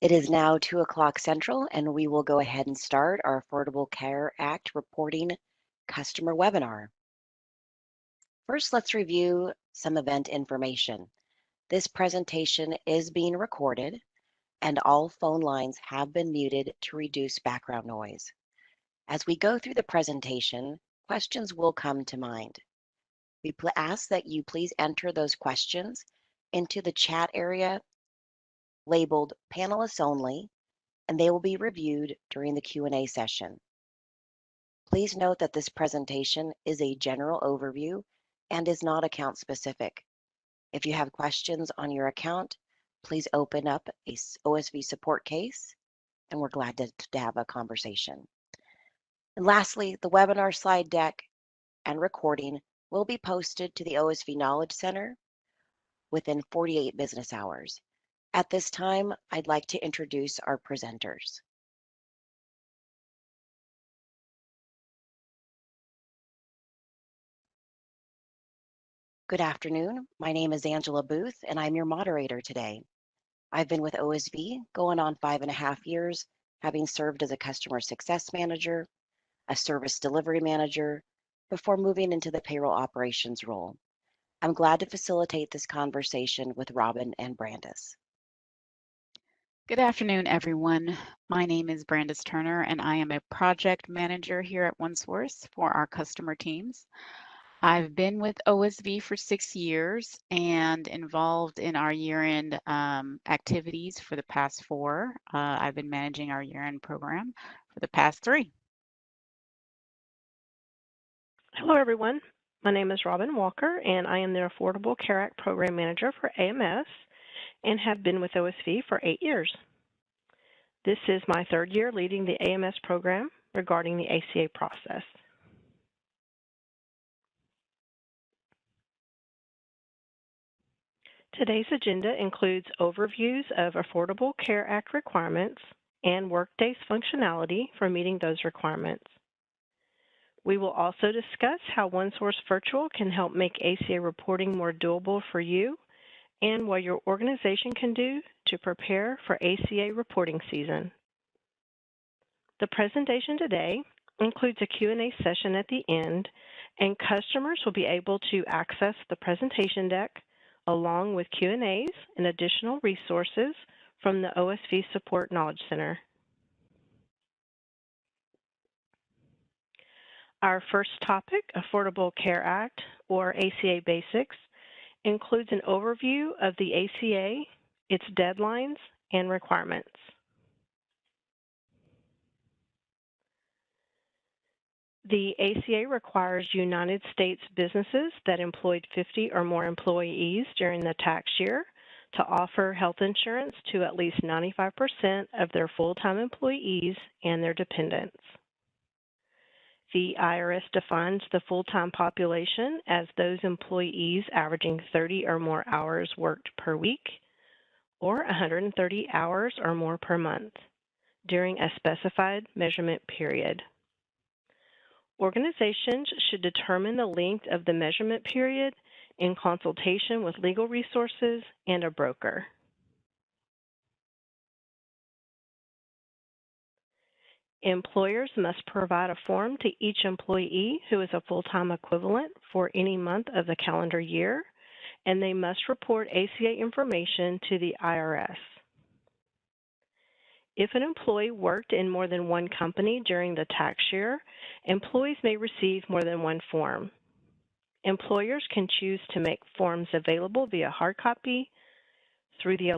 It is now 2 o'clock Central, and we will go ahead and start our Affordable Care Act reporting customer webinar. First, let's review some event information. This presentation is being recorded, and all phone lines have been muted to reduce background noise. As we go through the presentation, questions will come to mind. We ask that you please enter those questions into the chat area labeled Panelists Only, and they will be reviewed during the Q&A session. Please note that this presentation is a general overview and is not account specific. If you have questions on your account, please open up a OSV support case, and we're glad to have a conversation. And lastly, the webinar slide deck and recording will be posted to the OSV Knowledge Center within 48 business hours. At this time, I'd like to introduce our presenters. Good afternoon. My name is Angela Booth, and I'm your moderator today. I've been with OSV going on 5.5 years, having served as a customer success manager, a service delivery manager, before moving into the payroll operations role. I'm glad to facilitate this conversation with Robin and Brandis. Good afternoon, everyone. My name is Brandis Turner, and I am a project manager here at OneSource for our customer teams. I've been with OSV for 6 years and involved in our year-end activities for the past 4. I've been managing our year-end program for the past 3. Hello, everyone. My name is Robin Walker, and I am the Affordable Care Act Program Manager for AMS and have been with OSV for 8 years. This is my 3rd year leading the AMS program regarding the ACA process. Today's agenda includes overviews of Affordable Care Act requirements and Workday's functionality for meeting those requirements. We will also discuss how OneSource Virtual can help make ACA reporting more doable for you and what your organization can do to prepare for ACA reporting season. The presentation today includes a Q&A session at the end, and customers will be able to access the presentation deck along with Q&As and additional resources from the OSV Support Knowledge Center. Our first topic, Affordable Care Act, or ACA Basics, includes an overview of the ACA, its deadlines, and requirements. The ACA requires United States businesses that employed 50 or more employees during the tax year to offer health insurance to at least 95% of their full-time employees and their dependents. The IRS defines the full-time population as those employees averaging 30 or more hours worked per week, or 130 hours or more per month, during a specified measurement period. Organizations should determine the length of the measurement period in consultation with legal resources and a broker. Employers must provide a form to each employee who is a full-time equivalent for any month of the calendar year, and they must report ACA information to the IRS. If an employee worked in more than one company during the tax year, employees may receive more than one form. Employers can choose to make forms available via hard copy, through the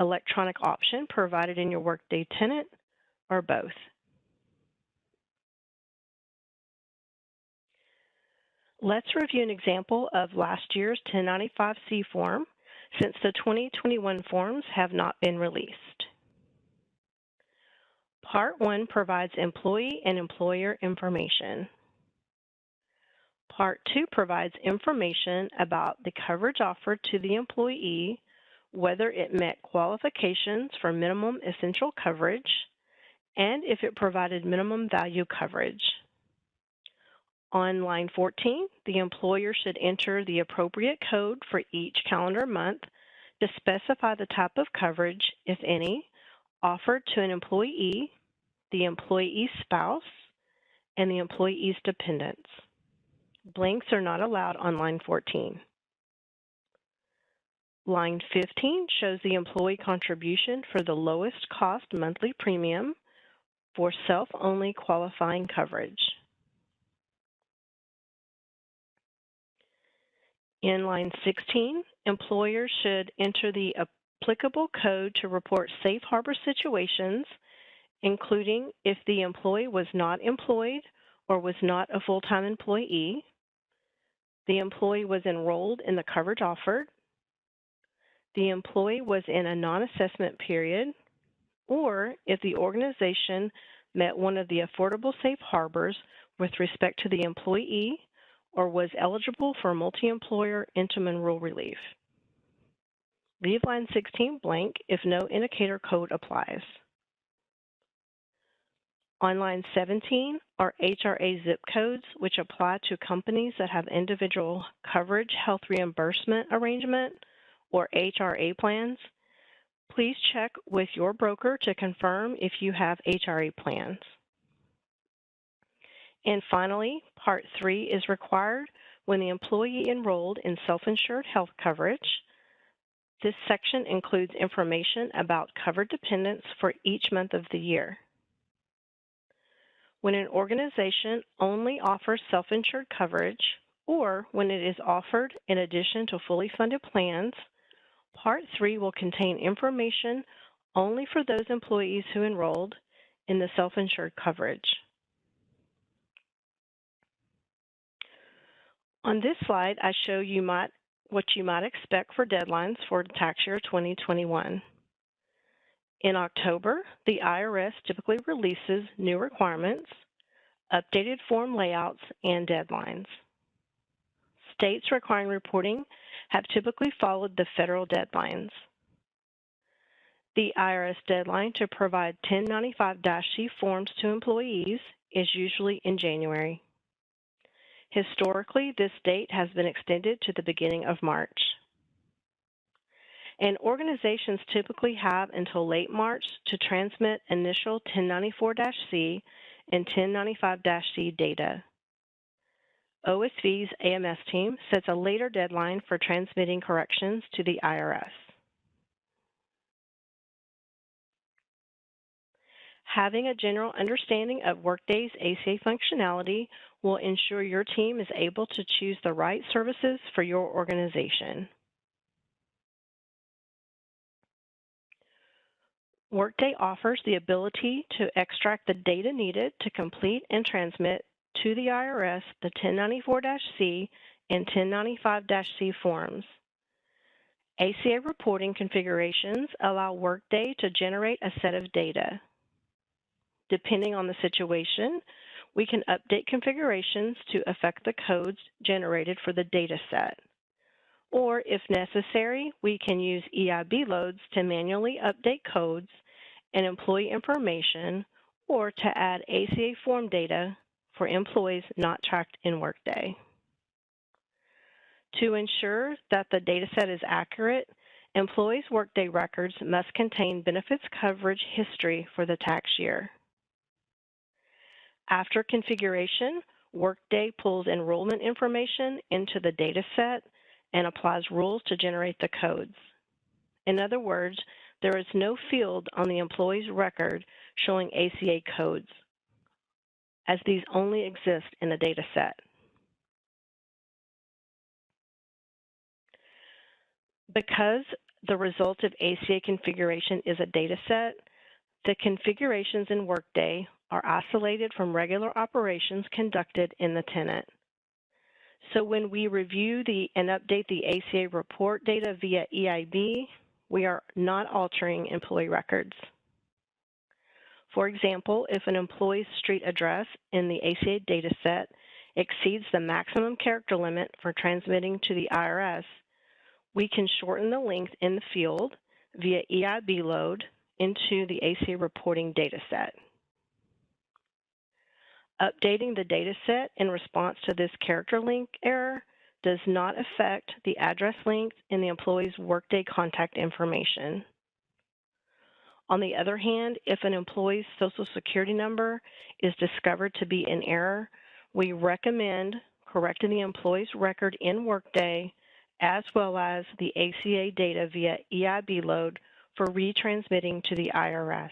electronic option provided in your Workday tenant, or both. Let's review an example of last year's 1095-C form, since the 2021 forms have not been released. Part 1 provides employee and employer information. Part 2 provides information about the coverage offered to the employee, whether it met qualifications for minimum essential coverage, and if it provided minimum value coverage. On line 14, the employer should enter the appropriate code for each calendar month to specify the type of coverage, if any, offered to an employee, the employee's spouse, and the employee's dependents. Blanks are not allowed on line 14. Line 15 shows the employee contribution for the lowest cost monthly premium for self-only qualifying coverage. In line 16, employers should enter the applicable code to report safe harbor situations, including if the employee was not employed or was not a full-time employee, the employee was enrolled in the coverage offered, the employee was in a non-assessment period, or if the organization met one of the affordable safe harbors with respect to the employee or was eligible for multi-employer interim rule relief. Leave line 16 blank if no indicator code applies. On line 17 are HRA zip codes, which apply to companies that have individual coverage health reimbursement arrangement or HRA plans. Please check with your broker to confirm if you have HRA plans. And finally, Part 3 is required when the employee enrolled in self-insured health coverage. This section includes information about covered dependents for each month of the year. When an organization only offers self-insured coverage, or when it is offered in addition to fully funded plans, Part 3 will contain information only for those employees who enrolled in the self-insured coverage. On this slide, I show you what you might expect for deadlines for the tax year 2021. In October, the IRS typically releases new requirements, updated form layouts, and deadlines. States requiring reporting have typically followed the federal deadlines. The IRS deadline to provide 1095-C forms to employees is usually in January. Historically, this date has been extended to the beginning of March. And organizations typically have until late March to transmit initial 1094-C and 1095-C data. OSV's AMS team sets a later deadline for transmitting corrections to the IRS. Having a general understanding of Workday's ACA functionality will ensure your team is able to choose the right services for your organization. Workday offers the ability to extract the data needed to complete and transmit to the IRS the 1094-C and 1095-C forms. ACA reporting configurations allow Workday to generate a set of data. Depending on the situation, we can update configurations to affect the codes generated for the data set. Or, if necessary, we can use EIB loads to manually update codes and employee information, or to add ACA form data for employees not tracked in Workday. To ensure that the dataset is accurate, employees' Workday records must contain benefits coverage history for the tax year. After configuration, Workday pulls enrollment information into the dataset and applies rules to generate the codes. In other words, there is no field on the employee's record showing ACA codes, as these only exist in the dataset. Because the result of ACA configuration is a dataset, the configurations in Workday are isolated from regular operations conducted in the tenant. So when we review and update the ACA report data via EIB, we are not altering employee records. For example, if an employee's street address in the ACA dataset exceeds the maximum character limit for transmitting to the IRS, we can shorten the length in the field via EIB load into the ACA reporting dataset. Updating the dataset in response to this character length error does not affect the address length in the employee's Workday contact information. On the other hand, if an employee's Social Security number is discovered to be in error, we recommend correcting the employee's record in Workday as well as the ACA data via EIB load for retransmitting to the IRS.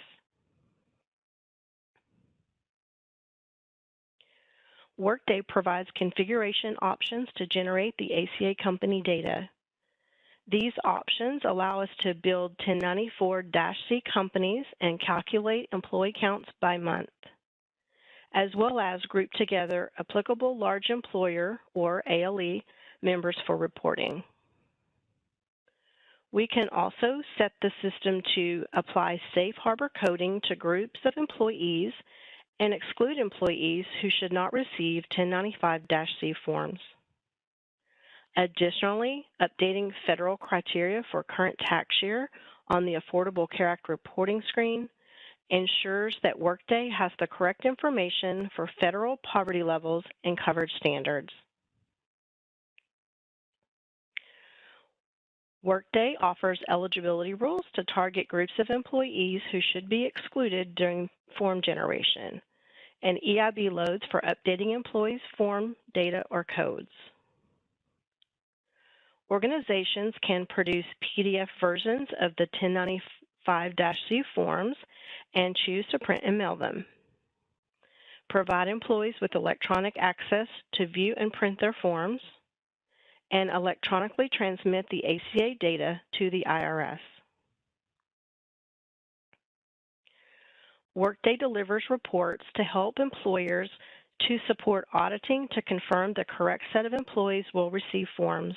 Workday provides configuration options to generate the ACA company data. These options allow us to build 1094-C companies and calculate employee counts by month, as well as group together applicable large employer, or ALE, members for reporting. We can also set the system to apply safe harbor coding to groups of employees and exclude employees who should not receive 1095-C forms. Additionally, updating federal criteria for current tax year on the Affordable Care Act reporting screen ensures that Workday has the correct information for federal poverty levels and coverage standards. Workday offers eligibility rules to target groups of employees who should be excluded during form generation, and EIB loads for updating employees' form data or codes. Organizations can produce PDF versions of the 1095-C forms and choose to print and mail them. Provide employees with electronic access to view and print their forms, and electronically transmit the ACA data to the IRS. Workday delivers reports to help employers to support auditing to confirm the correct set of employees will receive forms,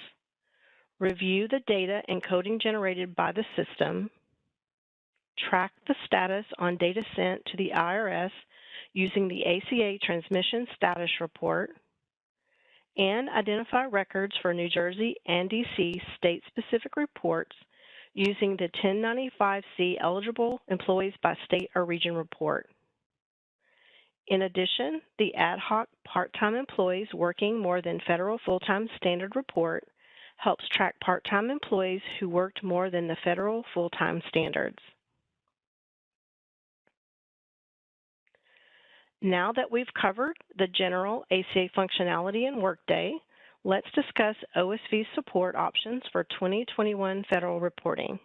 review the data and coding generated by the system, track the status on data sent to the IRS using the ACA Transmission Status Report, and identify records for New Jersey and DC state-specific reports using the 1095-C eligible employees by state or region report. In addition, the ad hoc part-time employees working more than federal full-time standard report helps track part-time employees who worked more than the federal full-time standards. Now that we've covered the general ACA functionality in Workday, let's discuss OSV support options for 2021 federal reporting.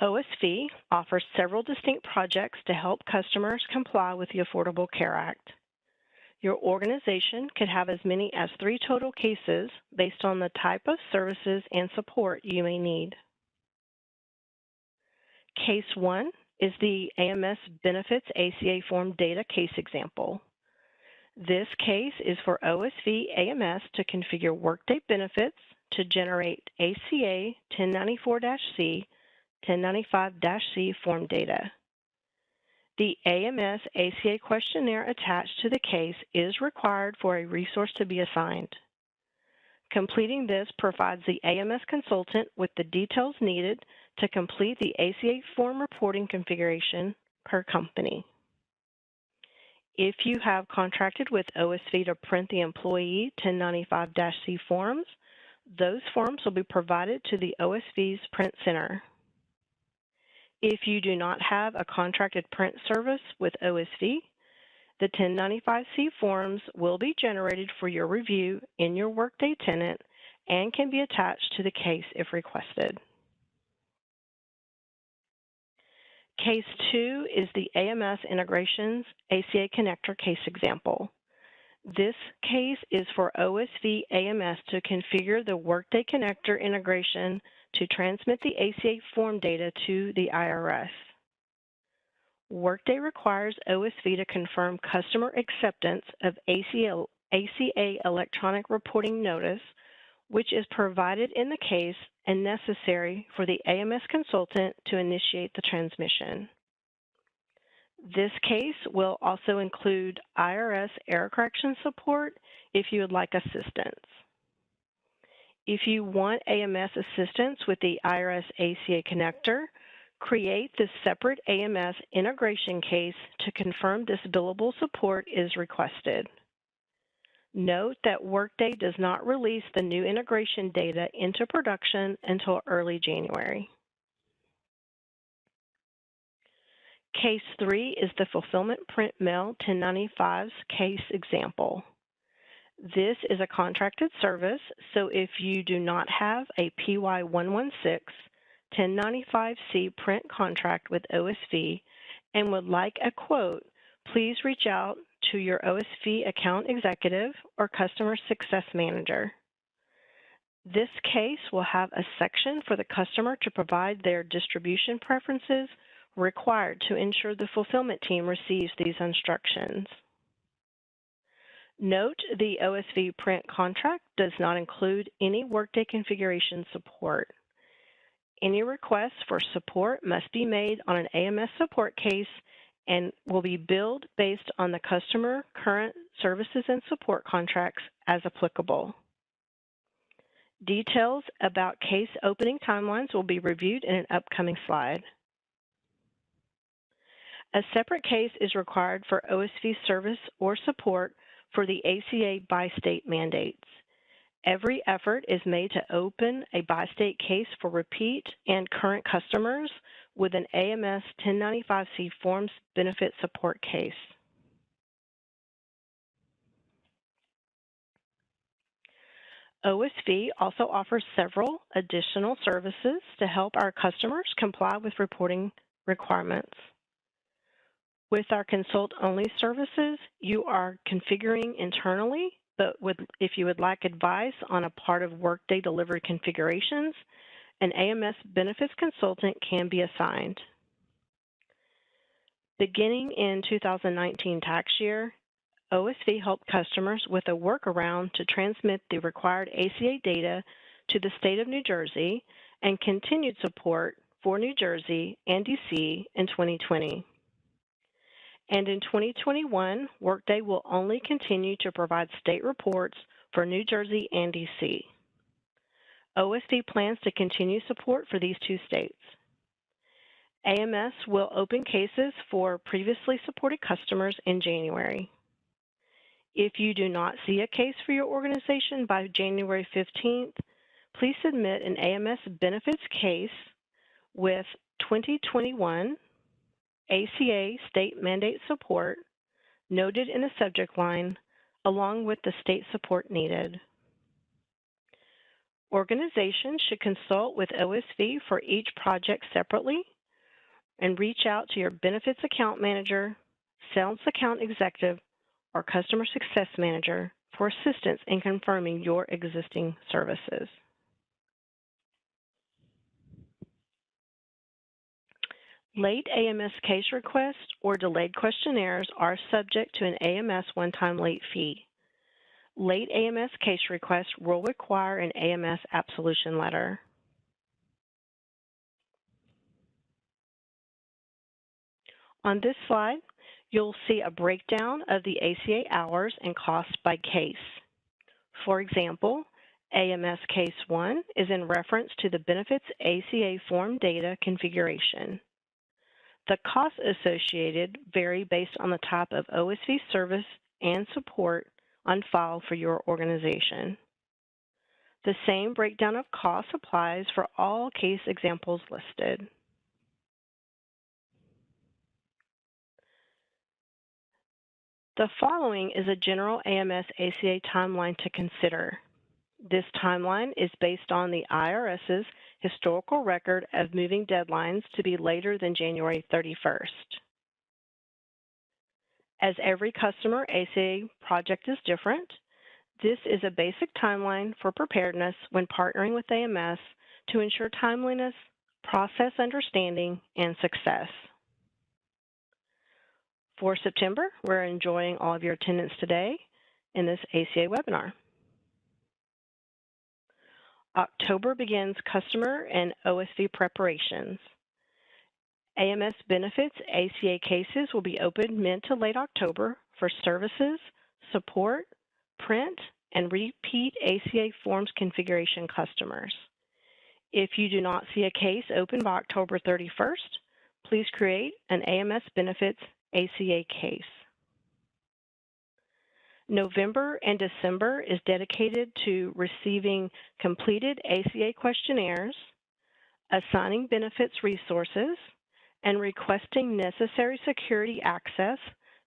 OSV offers several distinct projects to help customers comply with the Affordable Care Act. Your organization could have as many as 3 total cases based on the type of services and support you may need. Case 1 is the AMS Benefits ACA Form Data case example. This case is for OSV AMS to configure Workday benefits to generate ACA 1094-C, 1095-C form data. The AMS ACA questionnaire attached to the case is required for a resource to be assigned. Completing this provides the AMS consultant with the details needed to complete the ACA form reporting configuration per company. If you have contracted with OSV to print the employee 1095-C forms, those forms will be provided to the OSV's print center. If you do not have a contracted print service with OSV, the 1095-C forms will be generated for your review in your Workday tenant and can be attached to the case if requested. Case 2 is the AMS Integrations ACA Connector case example. This case is for OSV AMS to configure the Workday Connector integration to transmit the ACA form data to the IRS. Workday requires OSV to confirm customer acceptance of ACA Electronic Reporting Notice, which is provided in the case and necessary for the AMS consultant to initiate the transmission. This case will also include IRS error correction support if you would like assistance. If you want AMS assistance with the IRS ACA connector, create this separate AMS integration case to confirm this billable support is requested. Note that Workday does not release the new integration data into production until early January. Case 3 is the Fulfillment Print Mail 1095's case example. This is a contracted service, so if you do not have a PY116 1095C print contract with OSV and would like a quote, please reach out to your OSV account executive or customer success manager. This case will have a section for the customer to provide their distribution preferences required to ensure the fulfillment team receives these instructions. Note the OSV print contract does not include any Workday configuration support. Any requests for support must be made on an AMS support case and will be billed based on the customer current services and support contracts as applicable. Details about case opening timelines will be reviewed in an upcoming slide. A separate case is required for OSV service or support for the ACA by-state mandates. Every effort is made to open a by-state case for repeat and current customers with an AMS 1095C forms benefit support case. OSV also offers several additional services to help our customers comply with reporting requirements. With our consult-only services, you are configuring internally, but if you would like advice on a part of Workday delivered configurations, an AMS benefits consultant can be assigned. Beginning in 2019 tax year, OSV helped customers with a workaround to transmit the required ACA data to the state of New Jersey and continued support for New Jersey and DC in 2020. And in 2021, Workday will only continue to provide state reports for New Jersey and DC. OSV plans to continue support for these two states. AMS will open cases for previously supported customers in January. If you do not see a case for your organization by January 15th, please submit an AMS benefits case with 2021 ACA state mandate support noted in the subject line, along with the state support needed. Organizations should consult with OSV for each project separately and reach out to your benefits account manager, sales account executive, or customer success manager for assistance in confirming your existing services. Late AMS case requests or delayed questionnaires are subject to an AMS one-time late fee. Late AMS case requests will require an AMS absolution letter. On this slide, you'll see a breakdown of the ACA hours and costs by case. For example, AMS Case 1 is in reference to the benefits ACA form data configuration. The costs associated vary based on the type of OSV service and support on file for your organization. The same breakdown of costs applies for all case examples listed. The following is a general AMS ACA timeline to consider. This timeline is based on the IRS's historical record of moving deadlines to be later than January 31st. As every customer ACA project is different, this is a basic timeline for preparedness when partnering with AMS to ensure timeliness, process understanding, and success. For September, we're enjoying all of your attendance today in this ACA webinar. October begins customer and OSV preparations. AMS benefits ACA cases will be opened mid to late October for services, support, print, and repeat ACA forms configuration customers. If you do not see a case open by October 31st, please create an AMS benefits ACA case. November and December is dedicated to receiving completed ACA questionnaires, assigning benefits resources, and requesting necessary security access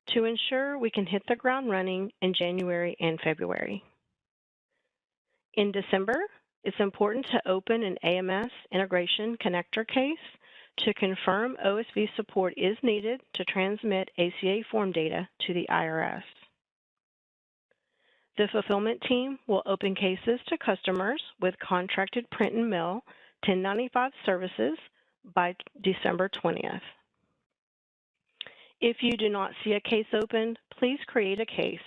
to ensure we can hit the ground running in January and February. In December, it's important to open an AMS integration connector case to confirm OSV support is needed to transmit ACA form data to the IRS. The fulfillment team will open cases to customers with contracted print and mail 1095 services by December 20th. If you do not see a case opened, please create a case.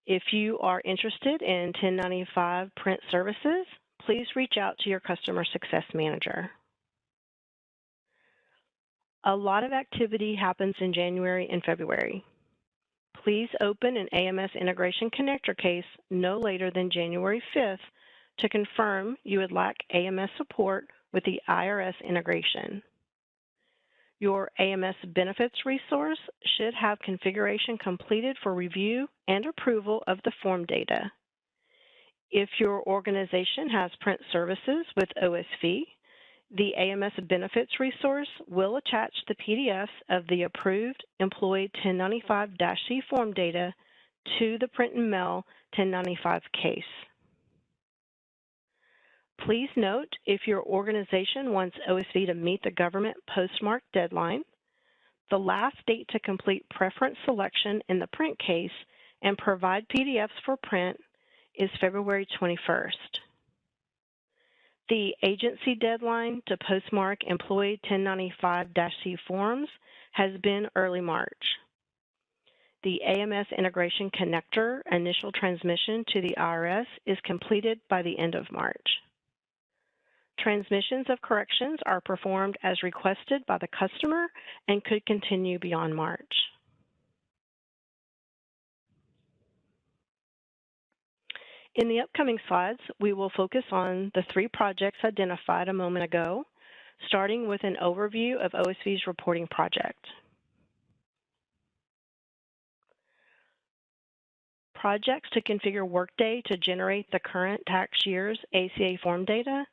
If you are interested in 1095 print services, please reach out to your customer success manager. A lot of activity happens in January and February. Please open an AMS integration connector case no later than January 5th to confirm you would like AMS support with the IRS integration. Your AMS benefits resource should have configuration completed for review and approval of the form data. If your organization has print services with OSV, the AMS benefits resource will attach the PDFs of the approved employee 1095-C form data to the print and mail 1095 case. Please note, if your organization wants OSV to meet the government postmark deadline, the last date to complete preference selection in the print case and provide PDFs for print is February 21st. The agency deadline to postmark employee 1095-C forms has been early March. The AMS integration connector initial transmission to the IRS is completed by the end of March. Transmissions of corrections are performed as requested by the customer and could continue beyond March. In the upcoming slides, we will focus on the 3 projects identified a moment ago, starting with an overview of OSV's reporting project. Projects to configure Workday to generate the current tax year's ACA form data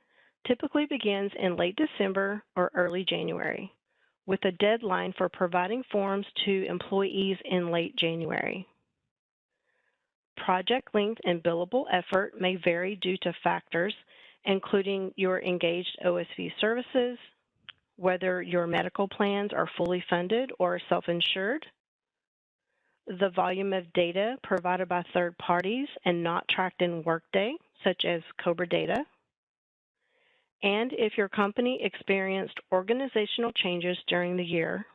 typically begins in late December or early January, with a deadline for providing forms to employees in late January. Project length and billable effort may vary due to factors including your engaged OSV services, whether your medical plans are fully funded or self-insured, the volume of data provided by third parties and not tracked in Workday, such as COBRA data, and if your company experienced organizational changes during the year,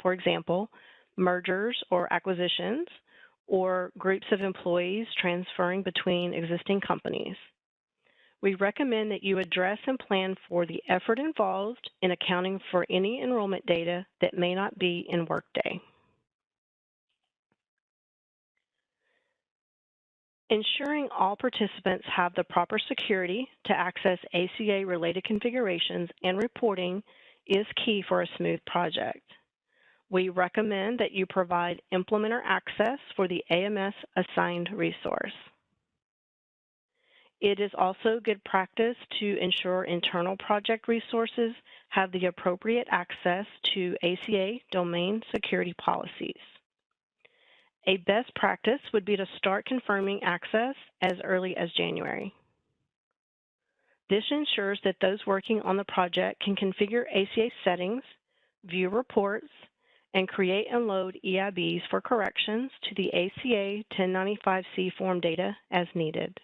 for example, mergers or acquisitions, or groups of employees transferring between existing companies. We recommend that you address and plan for the effort involved in accounting for any enrollment data that may not be in Workday. Ensuring all participants have the proper security to access ACA-related configurations and reporting is key for a smooth project. We recommend that you provide implementer access for the AMS assigned resource. It is also good practice to ensure internal project resources have the appropriate access to ACA domain security policies. A best practice would be to start confirming access as early as January. This ensures that those working on the project can configure ACA settings, view reports, and create and load EIBs for corrections to the ACA 1095-C form data as needed.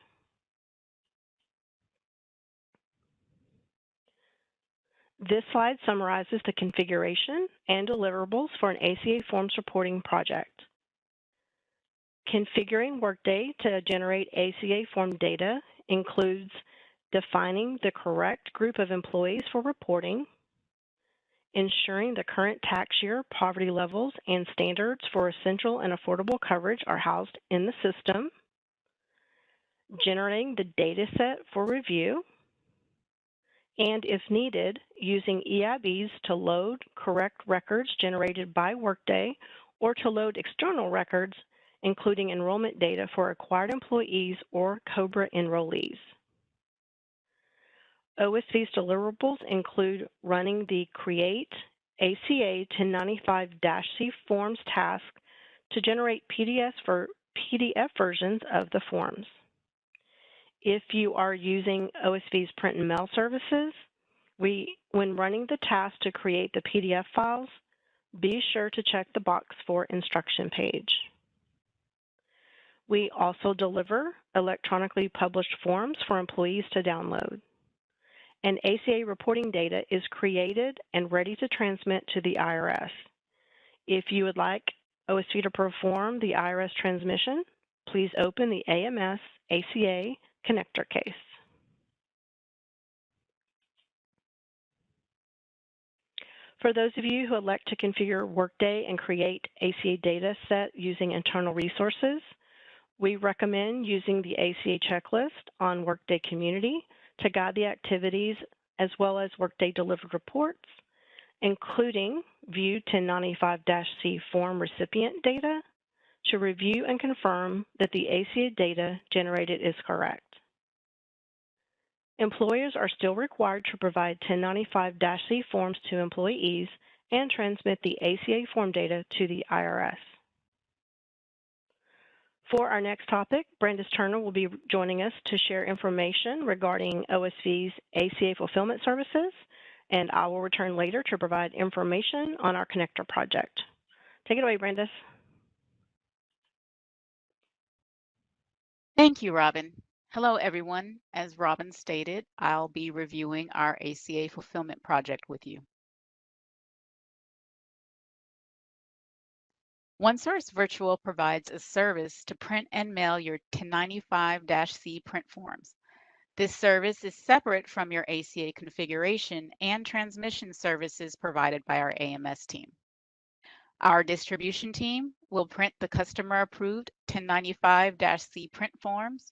This slide summarizes the configuration and deliverables for an ACA forms reporting project. Configuring Workday to generate ACA form data includes defining the correct group of employees for reporting, ensuring the current tax year poverty levels and standards for essential and affordable coverage are housed in the system, generating the data set for review, and if needed, using EIBs to load correct records generated by Workday or to load external records including enrollment data for acquired employees or COBRA enrollees. OSV's deliverables include running the Create ACA 1095-C forms task to generate PDF versions of the forms. If you are using OSV's print and mail services, when running the task to create the PDF files, be sure to check the box for instruction page. We also deliver electronically published forms for employees to download. And ACA reporting data is created and ready to transmit to the IRS. If you would like OSV to perform the IRS transmission, please open the AMS ACA connector case. For those of you who elect to configure Workday and create ACA data set using internal resources, we recommend using the ACA checklist on Workday Community to guide the activities, as well as Workday delivered reports, including View 1095-C form recipient data, to review and confirm that the ACA data generated is correct. Employers are still required to provide 1095-C forms to employees and transmit the ACA form data to the IRS. For our next topic, Brandis Turner will be joining us to share information regarding OSV's ACA fulfillment services, and I will return later to provide information on our connector project. Take it away, Brandis. Thank you, Robin. Hello, everyone. As Robin stated, I'll be reviewing our ACA fulfillment project with you. OneSource Virtual provides a service to print and mail your 1095-C print forms. This service is separate from your ACA configuration and transmission services provided by our AMS team. Our distribution team will print the customer-approved 1095-C print forms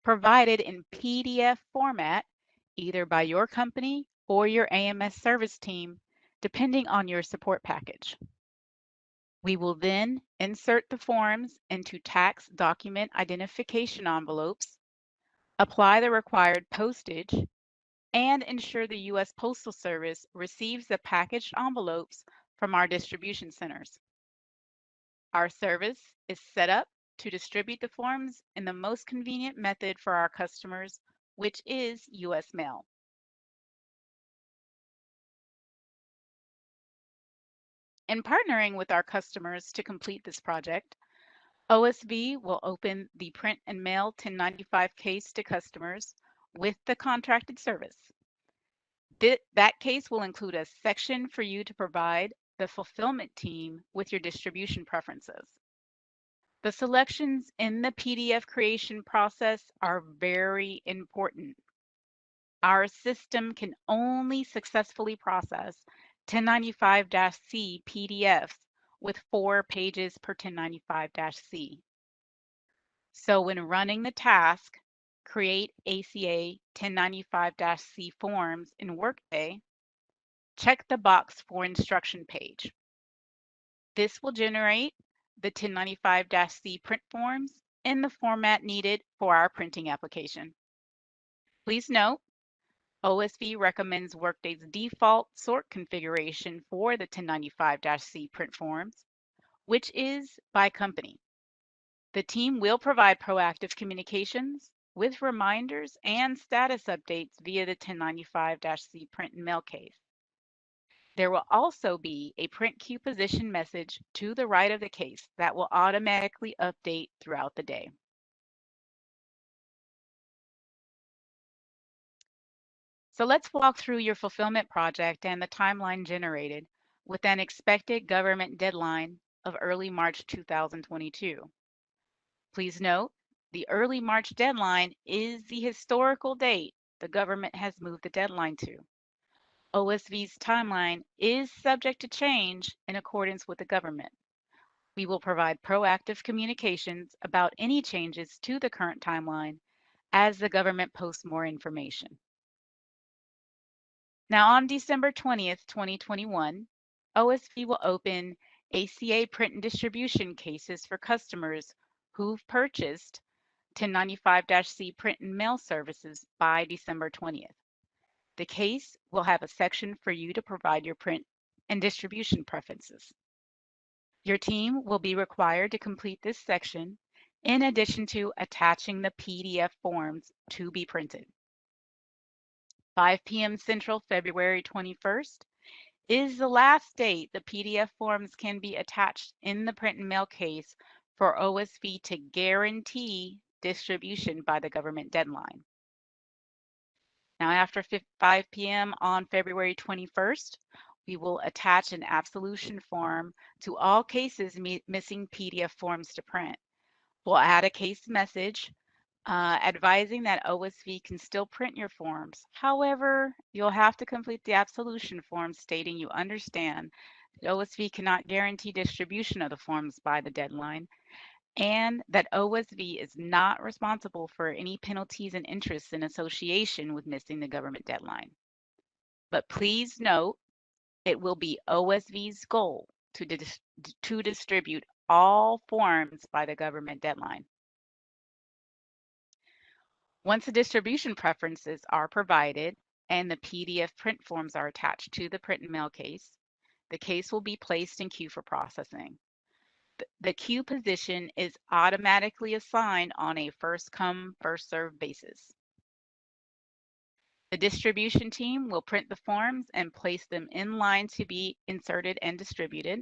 provided in PDF format, either by your company or your AMS service team, depending on your support package. We will then insert the forms into tax document identification envelopes, apply the required postage, and ensure the U.S. Postal Service receives the packaged envelopes from our distribution centers. Our service is set up to distribute the forms in the most convenient method for our customers, which is U.S. mail. In partnering with our customers to complete this project, OSV will open the print and mail 1095 case to customers with the contracted service. That case will include a section for you to provide the fulfillment team with your distribution preferences. The selections in the PDF creation process are very important. Our system can only successfully process 1095-C PDFs with 4 pages per 1095-C. So when running the task, create ACA 1095-C forms in Workday, check the box for instruction page. This will generate the 1095-C print forms in the format needed for our printing application. Please note, OSV recommends Workday's default sort configuration for the 1095-C print forms, which is by company. The team will provide proactive communications with reminders and status updates via the 1095-C print and mail case. There will also be a print queue position message to the right of the case that will automatically update throughout the day. So let's walk through your fulfillment project and the timeline generated with an expected government deadline of early March 2022. Please note, the early March deadline is the historical date the government has moved the deadline to. OSV's timeline is subject to change in accordance with the government. We will provide proactive communications about any changes to the current timeline as the government posts more information. Now on December 20th, 2021, OSV will open ACA print and distribution cases for customers who've purchased 1095-C print and mail services by December 20th. The case will have a section for you to provide your print and distribution preferences. Your team will be required to complete this section in addition to attaching the PDF forms to be printed. 5 p.m. Central, February 21st, is the last date the PDF forms can be attached in the print and mail case for OSV to guarantee distribution by the government deadline. Now, after 5 p.m. on February 21st, we will attach an absolution form to all cases missing PDF forms to print. We'll add a case message advising that OSV can still print your forms. However, you'll have to complete the absolution form stating you understand that OSV cannot guarantee distribution of the forms by the deadline, and that OSV is not responsible for any penalties and interests in association with missing the government deadline. But please note, it will be OSV's goal to distribute all forms by the government deadline. Once the distribution preferences are provided and the PDF print forms are attached to the print and mail case, the case will be placed in queue for processing. The queue position is automatically assigned on a first-come, first-served basis. The distribution team will print the forms and place them in line to be inserted and distributed.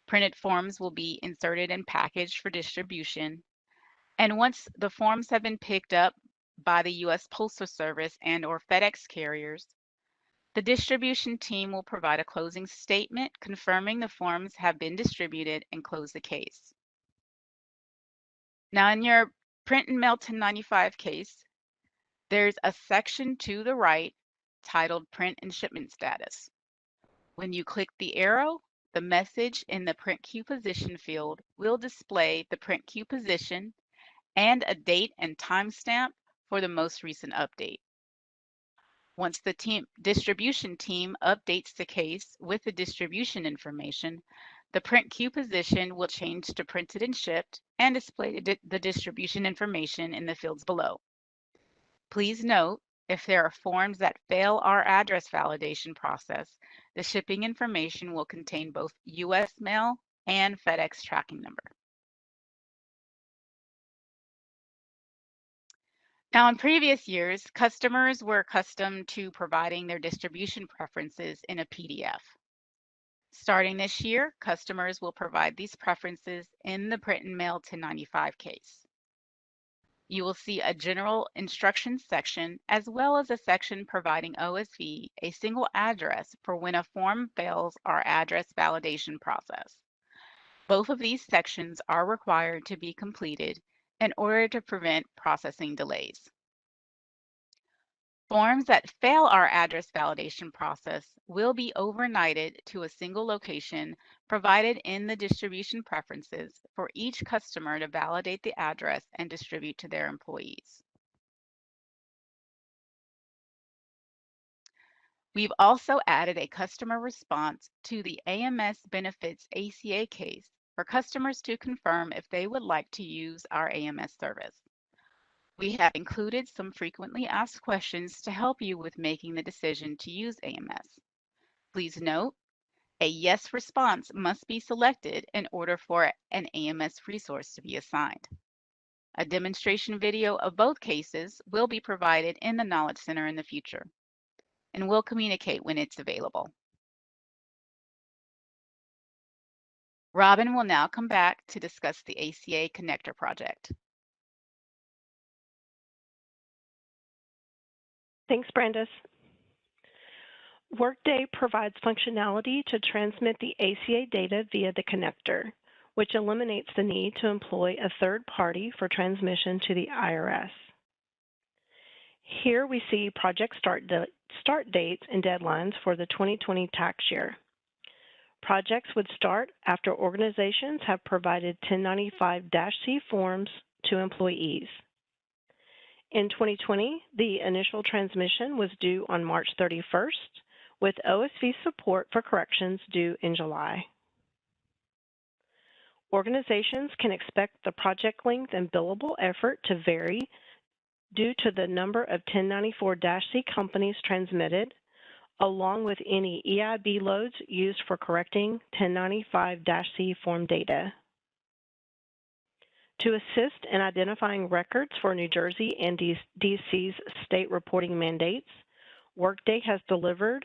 Printed forms will be inserted and packaged for distribution. And once the forms have been picked up by the U.S. Postal Service and/or FedEx carriers, the distribution team will provide a closing statement confirming the forms have been distributed and close the case. Now, in your print and mail 1095 case, there's a section to the right titled Print and Shipment Status. When you click the arrow, the message in the print queue position field will display the print queue position and a date and timestamp for the most recent update. Once the distribution team updates the case with the distribution information, the print queue position will change to printed and shipped and display the distribution information in the fields below. Please note, if there are forms that fail our address validation process, the shipping information will contain both U.S. mail and FedEx tracking number. Now, in previous years, customers were accustomed to providing their distribution preferences in a PDF. Starting this year, customers will provide these preferences in the print and mail 1095 case. You will see a general instructions section as well as a section providing OSV a single address for when a form fails our address validation process. Both of these sections are required to be completed in order to prevent processing delays. Forms that fail our address validation process will be overnighted to a single location provided in the distribution preferences for each customer to validate the address and distribute to their employees. We've also added a customer response to the AMS Benefits ACA case for customers to confirm if they would like to use our AMS service. We have included some frequently asked questions to help you with making the decision to use AMS. Please note, a yes response must be selected in order for an AMS resource to be assigned. A demonstration video of both cases will be provided in the Knowledge Center in the future, and we'll communicate when it's available. Robin will now come back to discuss the ACA Connector project. Thanks, Brandis. Workday provides functionality to transmit the ACA data via the connector, which eliminates the need to employ a third party for transmission to the IRS. Here we see project start dates and deadlines for the 2020 tax year. Projects would start after organizations have provided 1095-C forms to employees. In 2020, the initial transmission was due on March 31st, with OSV support for corrections due in July. Organizations can expect the project length and billable effort to vary due to the number of 1094-C companies transmitted, along with any EIB loads used for correcting 1095-C form data. To assist in identifying records for New Jersey and DC's state reporting mandates, Workday has delivered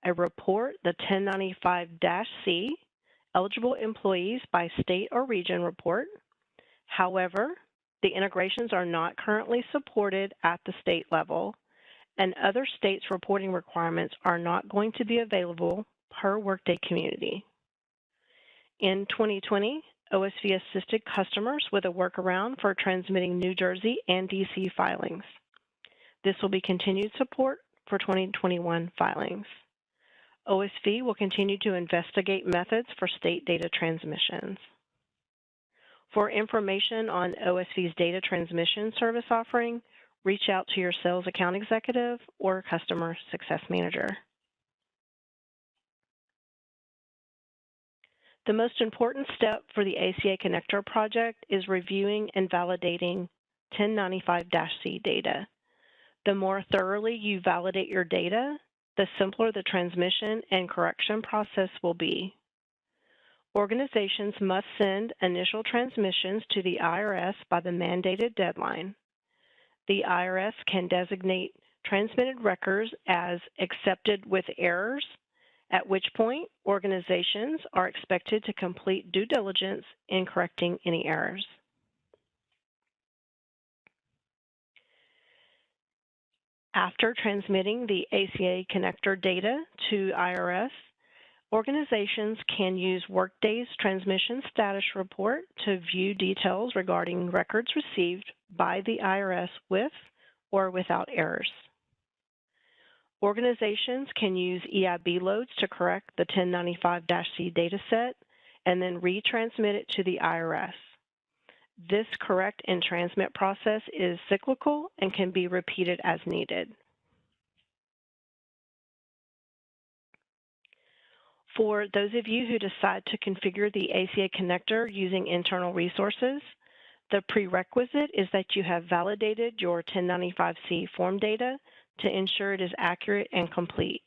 a report, the 1095-C, Eligible Employees by State or Region report. However, the integrations are not currently supported at the state level, and other states' reporting requirements are not going to be available per Workday Community. In 2020, OSV assisted customers with a workaround for transmitting New Jersey and DC filings. This will be continued support for 2021 filings. OSV will continue to investigate methods for state data transmissions. For information on OSV's data transmission service offering, reach out to your sales account executive or customer success manager. The most important step for the ACA Connector project is reviewing and validating 1095-C data. The more thoroughly you validate your data, the simpler the transmission and correction process will be. Organizations must send initial transmissions to the IRS by the mandated deadline. The IRS can designate transmitted records as accepted with errors, at which point organizations are expected to complete due diligence in correcting any errors. After transmitting the ACA Connector data to IRS, organizations can use Workday's Transmission Status Report to view details regarding records received by the IRS with or without errors. Organizations can use EIB loads to correct the 1095-C dataset and then retransmit it to the IRS. This correct and transmit process is cyclical and can be repeated as needed. For those of you who decide to configure the ACA connector using internal resources, the prerequisite is that you have validated your 1095-C form data to ensure it is accurate and complete.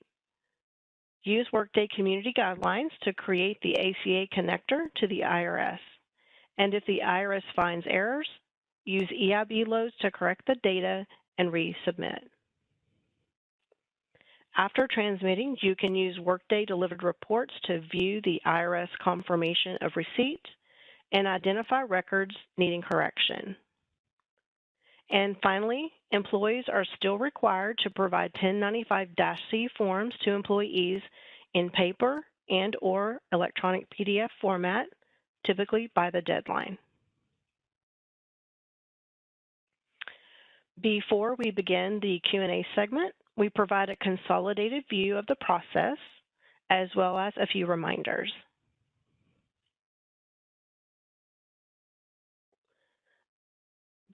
Use Workday Community Guidelines to create the ACA connector to the IRS. And if the IRS finds errors, use EIB loads to correct the data and resubmit. After transmitting, you can use Workday delivered reports to view the IRS confirmation of receipt and identify records needing correction. And finally, employees are still required to provide 1095-C forms to employees in paper and/or electronic PDF format, typically by the deadline. Before we begin the Q&A segment, we provide a consolidated view of the process, as well as a few reminders.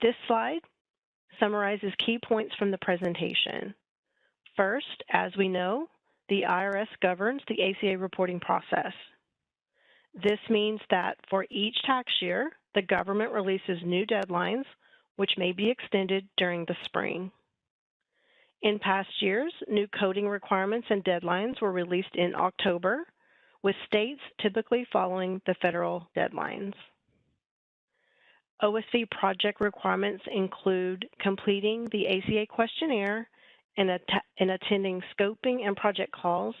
This slide summarizes key points from the presentation. First, as we know, the IRS governs the ACA reporting process. This means that for each tax year, the government releases new deadlines, which may be extended during the spring. In past years, new coding requirements and deadlines were released in October, with states typically following the federal deadlines. OSV project requirements include completing the ACA questionnaire and attending scoping and project calls,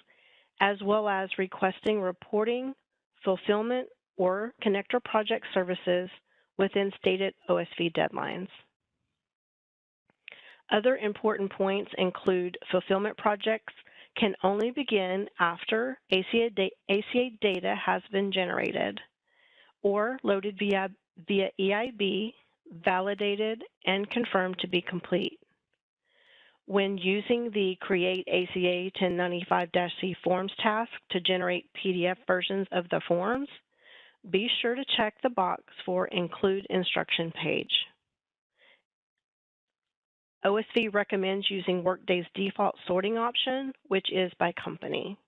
as well as requesting reporting, fulfillment, or connector project services within stated OSV deadlines. Other important points include fulfillment projects can only begin after ACA data has been generated or loaded via EIB, validated, and confirmed to be complete. When using the Create ACA 1095-C Forms task to generate PDF versions of the forms, be sure to check the box for Include Instruction page. OSV recommends using Workday's default sorting option, which is by company.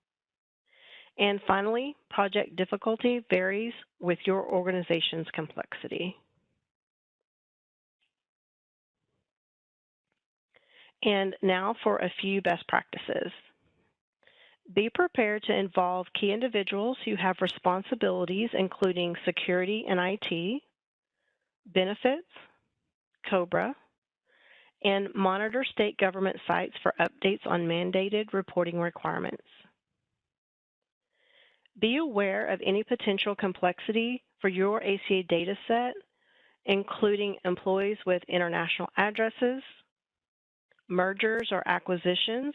And finally, project difficulty varies with your organization's complexity. And now for a few best practices. Be prepared to involve key individuals who have responsibilities including security and IT, benefits, COBRA, and monitor state government sites for updates on mandated reporting requirements. Be aware of any potential complexity for your ACA data set, including employees with international addresses, mergers or acquisitions,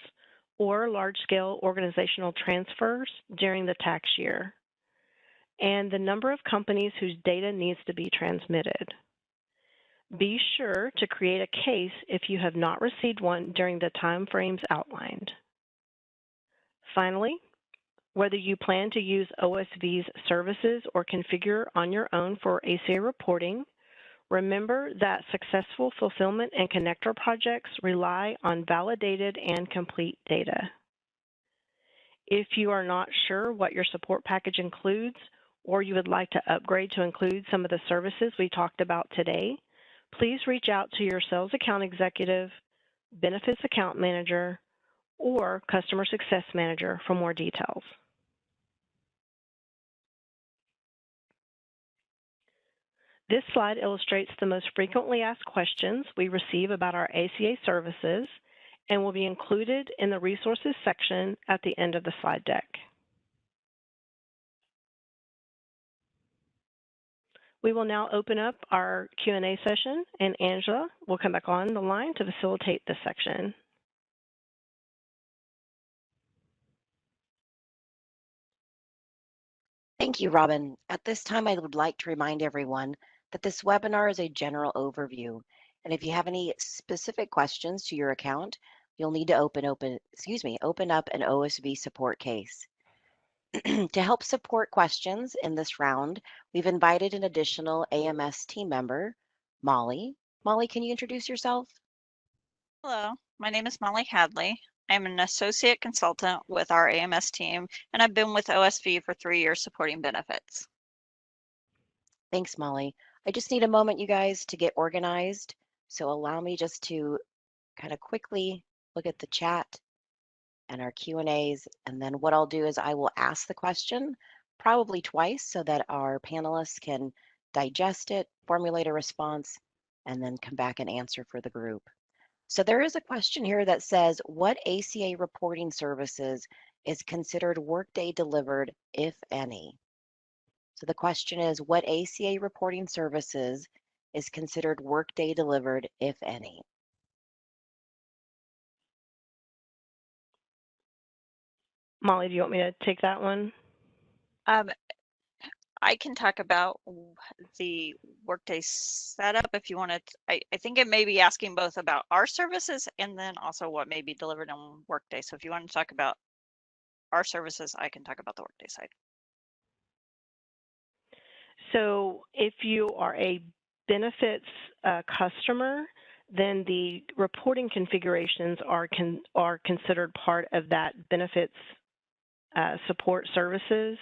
or large-scale organizational transfers during the tax year, and the number of companies whose data needs to be transmitted. Be sure to create a case if you have not received one during the time frames outlined. Finally, whether you plan to use OSV's services or configure on your own for ACA reporting, remember that successful fulfillment and connector projects rely on validated and complete data. If you are not sure what your support package includes, or you would like to upgrade to include some of the services we talked about today, please reach out to your sales account executive, benefits account manager, or customer success manager for more details. This slide illustrates the most frequently asked questions we receive about our ACA services and will be included in the resources section at the end of the slide deck. We will now open up our Q&A session, and Angela will come back on the line to facilitate this section. Thank you, Robin. At this time, I would like to remind everyone that this webinar is a general overview. And if you have any specific questions to your account, you'll need to open up an OSV support case. To help support questions in this round, we've invited an additional AMS team member, Molly. Molly, can you introduce yourself? Hello, my name is Molly Hadley. I'm an associate consultant with our AMS team, and I've been with OSV for 3 years supporting benefits. Thanks, Molly. I just need a moment, you guys, to get organized. So allow me just to kind of quickly look at the chat and our Q&As. And then what I'll do is I will ask the question probably twice so that our panelists can digest it, formulate a response, and then come back and answer for the group. So there is a question here that says, what ACA reporting services is considered Workday delivered, if any? So the question is, what ACA reporting services is considered Workday delivered, if any? Molly, do you want me to take that one? I can talk about the Workday setup if you want to. I think it may be asking both about our services and then also what may be delivered on Workday. So if you want to talk about our services, I can talk about the Workday side. So if you are a benefits customer, then the reporting configurations are considered part of that benefits support services,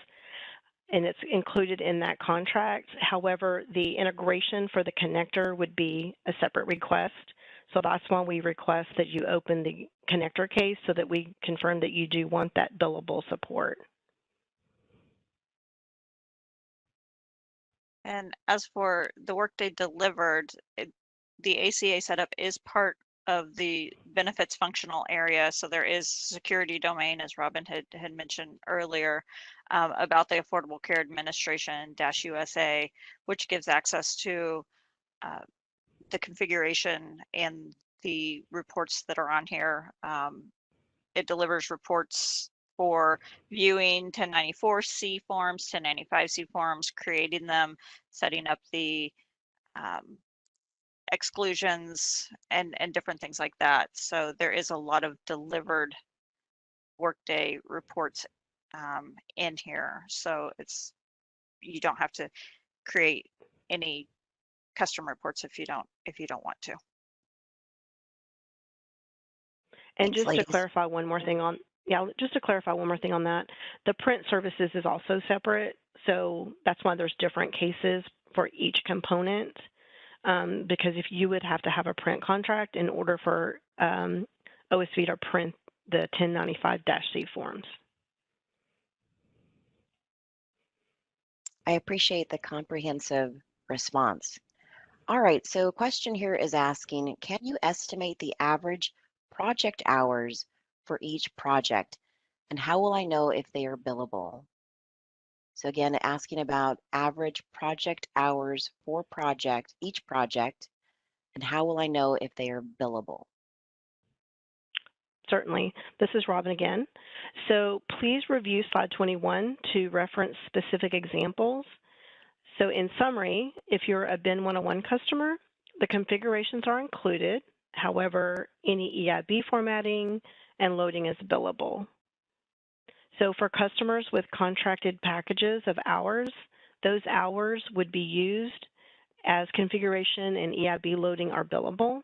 and it's included in that contract. However, the integration for the connector would be a separate request. So that's why we request that you open the connector case so that we confirm that you do want that billable support. And as for the Workday delivered, the ACA setup is part of the benefits functional area. So there is security domain, as Robin had mentioned earlier, about the Affordable Care Administration -USA, which gives access to the configuration and the reports that are on here. It delivers reports for viewing 1094C forms, 1095C forms, creating them, setting up the exclusions and different things like that. So there is a lot of delivered Workday reports in here. So you don't have to create any custom reports if you don't want to. And Thanks, just ladies. to clarify one more thing Yeah, just to clarify one more thing on that, the print services is also separate, so that's why there's different cases for each component, because if you would have to have a print contract in order for OSV to print the 1095-C forms. I appreciate the comprehensive response. All right, so a question here is asking, can you estimate the average project hours for each project? And how will I know if they are billable? So again, asking about average project hours for each project, and how will I know if they are billable? Certainly. This is Robin again. So please review slide 21 to reference specific examples. So in summary, if you're a BIN 101 customer, the configurations are included. However, any EIB formatting and loading is billable. So for customers with contracted packages of hours, those hours would be used as configuration and EIB loading are billable.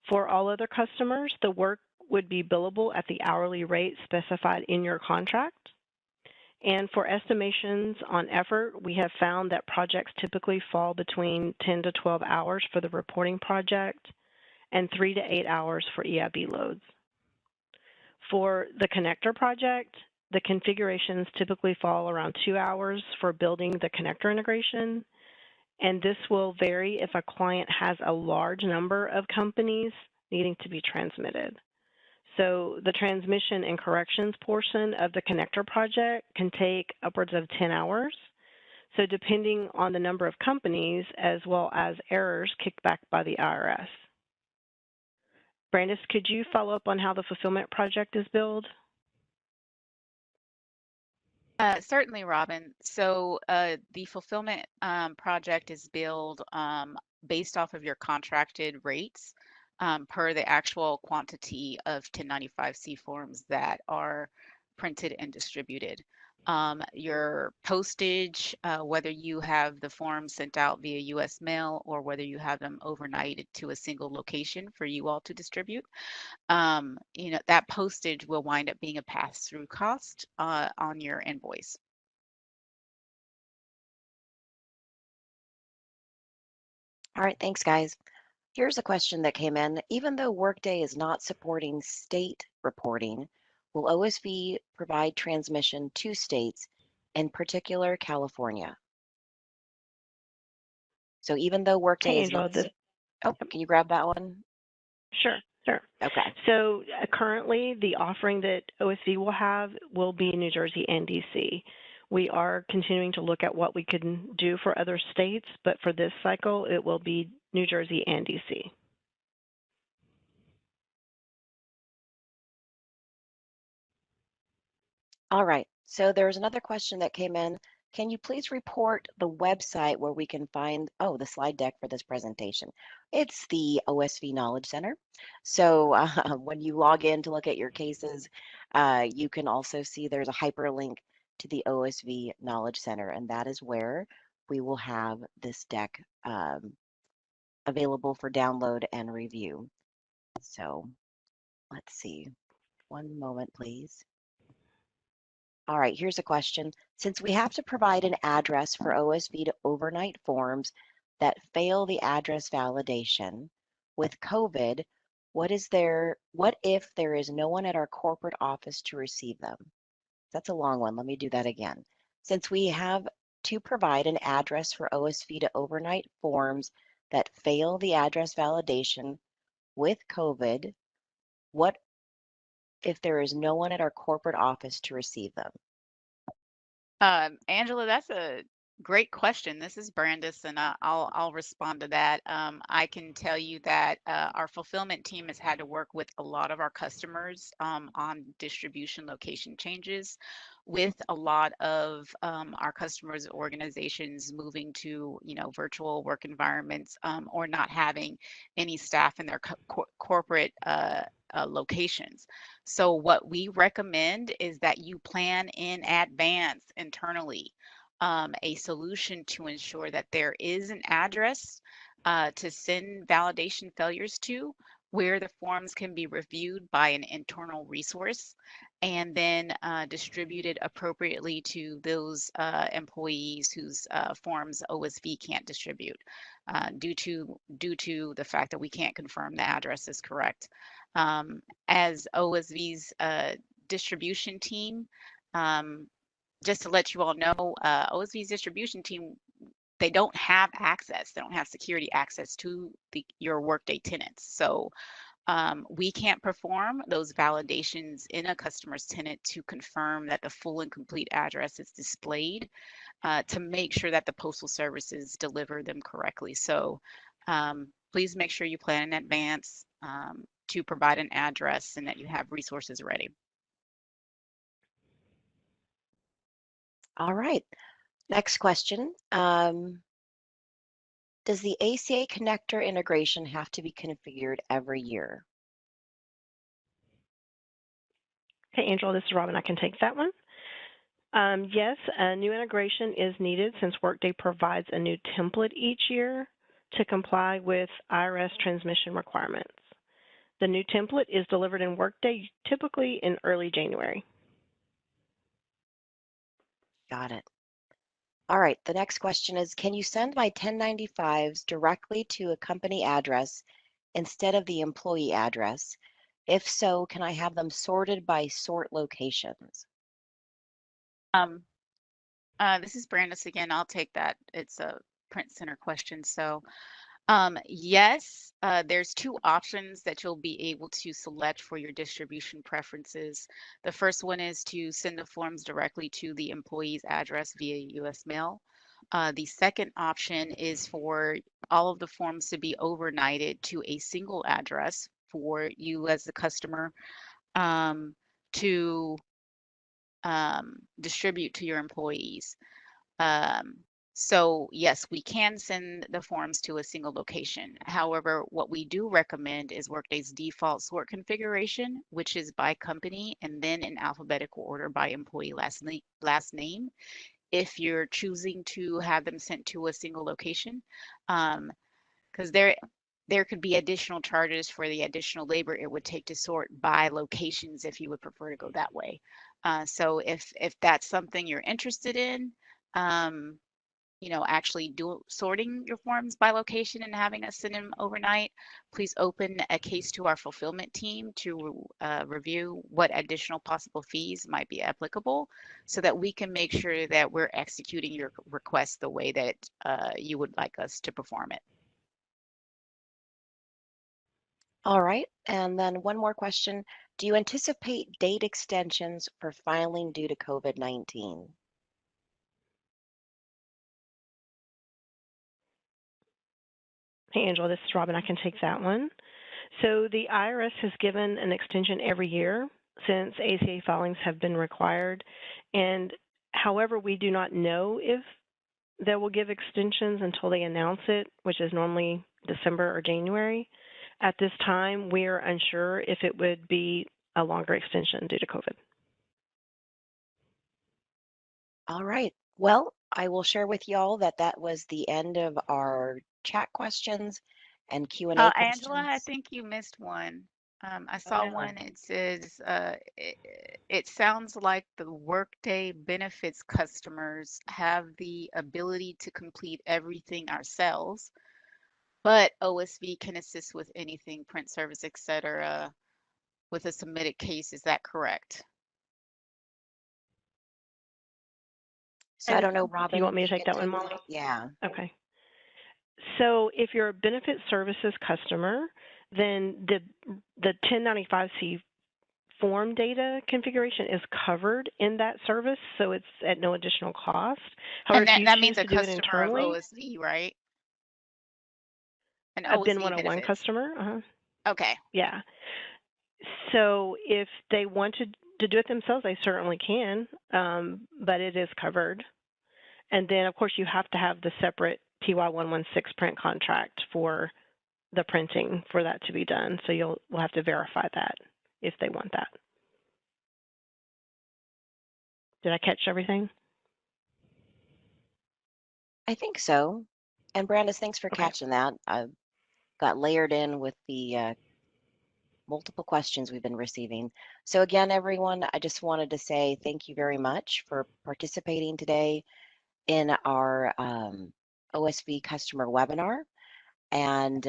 For all other customers, the work would be billable at the hourly rate specified in your contract. And for estimations on effort, we have found that projects typically fall between 10 to 12 hours for the reporting project and 3 to 8 hours for EIB loads. For the connector project, the configurations typically fall around 2 hours for building the connector integration, and this will vary if a client has a large number of companies needing to be transmitted. So the transmission and corrections portion of the connector project can take upwards of 10 hours. So depending on the number of companies as well as errors kicked back by the IRS. Brandis, could you follow up on how the fulfillment project is billed? Certainly, Robin. So the fulfillment project is billed based off of your contracted rates per the actual quantity of 1095-C forms that are printed and distributed. Your postage, whether you have the forms sent out via U.S. mail or whether you have them overnighted to a single location for you all to distribute, that postage will wind up being a pass-through cost on your invoice. All right, thanks, guys. Here's a question that came in. Even though Workday is not supporting state reporting, will OSV provide transmission to states, in particular California? So even though Workday Hey, is Angela. not, can you grab that one? Sure. Okay. So currently, the offering that OSV will have will be New Jersey and DC. We are continuing to look at what we can do for other states, but for this cycle, it will be New Jersey and DC. All right. So there's another question that came in. Can you please report the website where we can find, the slide deck for this presentation? It's the OSV Knowledge Center. So when you log in to look at your cases, you can also see there's a hyperlink to the OSV Knowledge Center, and that is where we will have this deck available for download and review. So let's see. One moment, please. All right, here's a question. Since we have to provide an address for OSV to overnight forms that fail the address validation with COVID, what if there is no one at our corporate office to receive them? That's a long one. Let me do that again. Since we have to provide an address for OSV to overnight forms that fail the address validation with COVID, what if there is no one at our corporate office to receive them? Angela, that's a great question. This is Brandis, and I'll respond to that. I can tell you that our fulfillment team has had to work with a lot of our customers on distribution location changes, with a lot of our customers' organizations moving to virtual work environments or not having any staff in their corporate locations. So what we recommend is that you plan in advance internally a solution to ensure that there is an address to send validation failures to, where the forms can be reviewed by an internal resource. and then distributed appropriately to those employees whose forms OSV can't distribute due to the fact that we can't confirm the address is correct. As OSV's distribution team, just to let you all know, OSV's distribution team, they don't have access. They don't have security access to your Workday tenants. So we can't perform those validations in a customer's tenant to confirm that the full and complete address is displayed to make sure that the postal services deliver them correctly. So please make sure you plan in advance to provide an address and that you have resources ready. All right. Next question. Does the ACA connector integration have to be configured every year? Okay, Angela, this is Robin. I can take that one. Yes, a new integration is needed since Workday provides a new template each year to comply with IRS transmission requirements. The new template is delivered in Workday typically in early January. Got it. All right, the next question is, can you send my 1095s directly to a company address instead of the employee address? If so, can I have them sorted by sort locations? This is Brandis again. I'll take that. It's a print center question. So yes, there's two options that you'll be able to select for your distribution preferences. The first one is to send the forms directly to the employee's address via US mail. The second option is for all of the forms to be overnighted to a single address for you as the customer to distribute to your employees. So yes, we can send the forms to a single location. However, what we do recommend is Workday's default sort configuration, which is by company and then in alphabetical order by employee last name. If you're choosing to have them sent to a single location, because there could be additional charges for the additional labor it would take to sort by locations if you would prefer to go that way. So if that's something you're interested in, actually sorting your forms by location and having us send them overnight, please open a case to our fulfillment team to review what additional possible fees might be applicable so that we can make sure that we're executing your request the way that you would like us to perform it. All right, and then one more question. Do you anticipate date extensions for filing due to COVID-19? Hey, Angela, this is Robin. I can take that one. So the IRS has given an extension every year since ACA filings have been required. And however, we do not know if they will give extensions until they announce it, which is normally December or January. At this time, we are unsure if it would be a longer extension due to COVID. All right. Well, I will share with y'all that that was the end of our chat questions and Q&A questions. Angela, I think you missed one. I saw one. It says, it sounds like the Workday benefits customers have the ability to complete everything ourselves, but OSV can assist with anything, print service, etc., with a submitted case. Is that correct? So I don't know, Robin. Do you want me to take that one, Molly? Yeah. Okay. So if you're a benefit services customer, then the 1095C form data configuration is covered in that service, so it's at no additional cost. However, And if you that choose means a to do it customer of internally, OSV, right? An I've OSV been 101 benefits. customer. Okay. Yeah. So if they wanted to do it themselves, they certainly can, but it is covered. And then, of course, you have to have the separate PY116 print contract for the printing for that to be done. So we'll have to verify that if they want that. Did I catch everything? I think so. And Brandis, thanks for Okay. catching that. I got layered in with the multiple questions we've been receiving. So again, everyone, I just wanted to say thank you very much for participating today in our OSV customer webinar. And,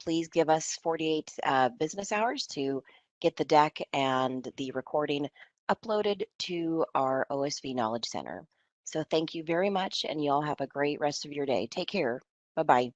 please give us 48 business hours to get the deck and the recording uploaded to our OSV Knowledge Center. So thank you very much, and you all have a great rest of your day. Take care. Bye-bye.